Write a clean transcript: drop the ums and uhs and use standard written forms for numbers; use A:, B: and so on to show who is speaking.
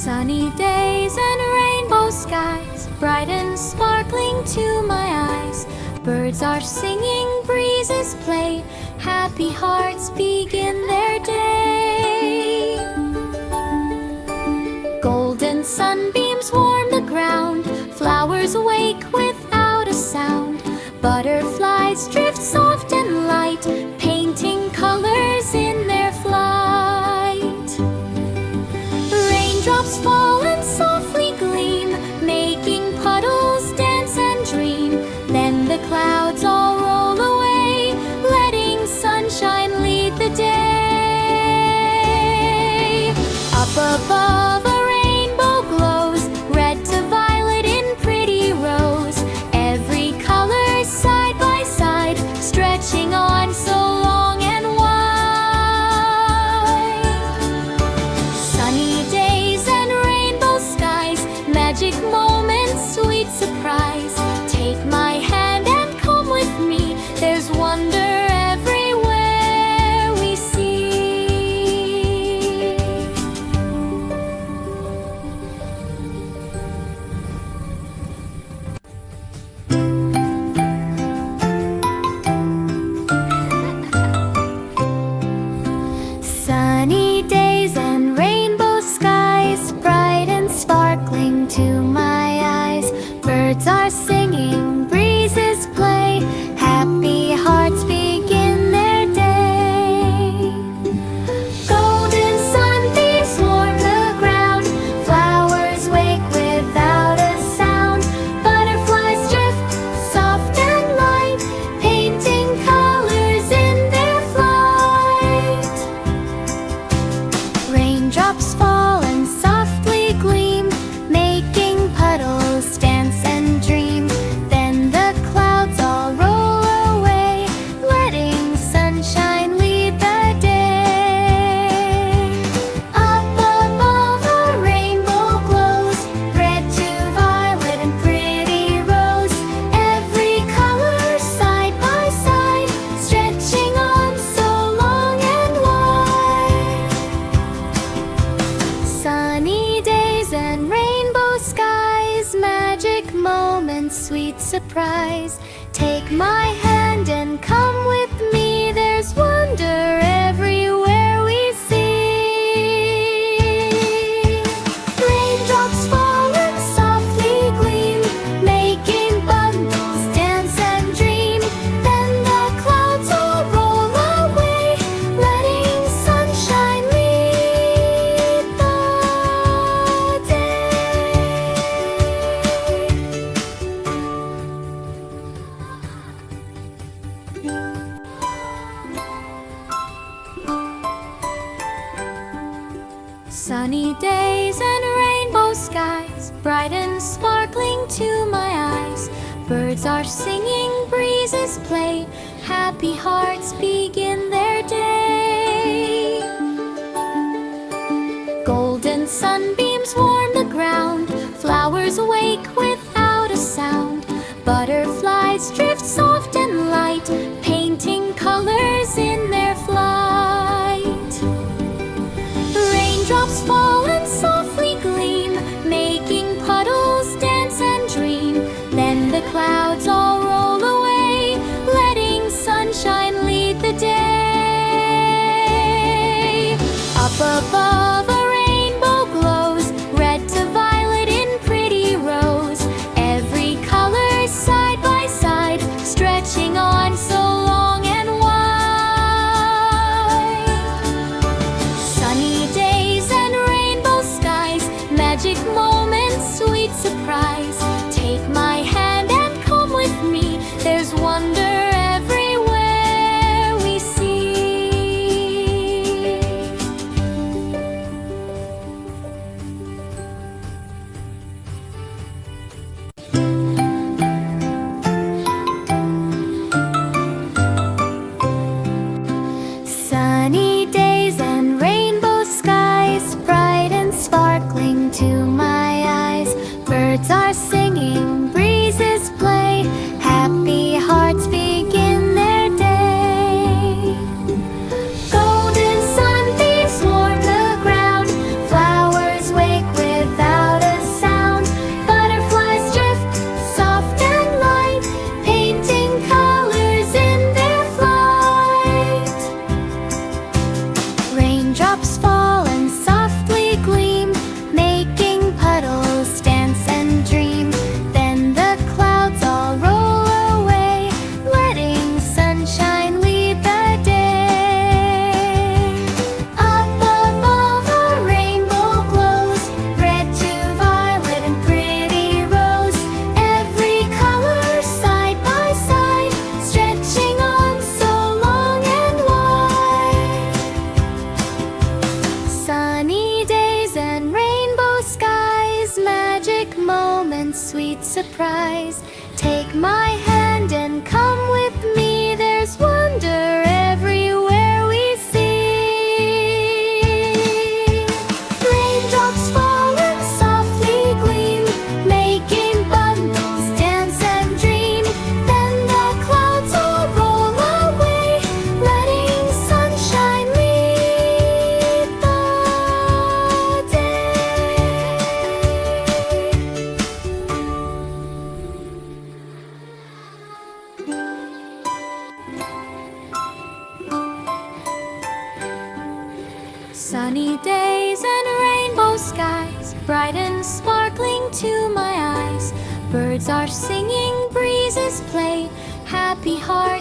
A: Sunny days and rainbow skies, bright and sparkling to my eyes. Birds are singing, breezes play, happy hearts begin their day. Golden sunbeams warm the ground, flowers wake without a sound. Butterflies drift soft and light, painting colors in their flight. Raindrops fall and softly gleam, making puddles dance and dream. Then the clouds all roll away, letting sunshine lead the day. Up above a rainbow glows, red to violet in pretty rows. Every color side by side, stretching on so long and wide. Sunny days and rainbow skies, magic moments, sweet surprise. Take my hand and come with me, there's wonder everywhere we see. Sunny days and rainbow skies, bright and sparkling to my eyes. Birds are singing, breezes play, happy hearts begin their day. Golden sunbeams warm the ground, flowers wake without a sound. Butterflies drift soft and light, painting colors in their flight. Raindrops fall and softly gleam, making puddles dance and dream. Then the clouds all roll away, letting sunshine lead the day. Up above a rainbow glows, red to violet in pretty rows. Every color side by side, stretching on so long and wide. Sunny days and rainbow skies, magic moments, sweet surprise. Take my hand and come with me, there's wonder everywhere we see. Raindrops fall and softly gleam, making bundles dance and dream. Then the clouds all roll away, letting sunshine lead the day. Sunny days and rainbow skies, bright and sparkling to my eyes. Birds are singing, breezes play, happy hearts begin their day. Golden sunbeams warm the ground, flowers wake without a sound. Butterflies drift soft and light, painting colors in their flight. Raindrops fall and softly gleam, making puddles dance and dream. Then the clouds all roll away, letting sunshine lead Sunny days and rainbow skies, bright and sparkling to my eyes. Birds are singing, breezes play, happy hearts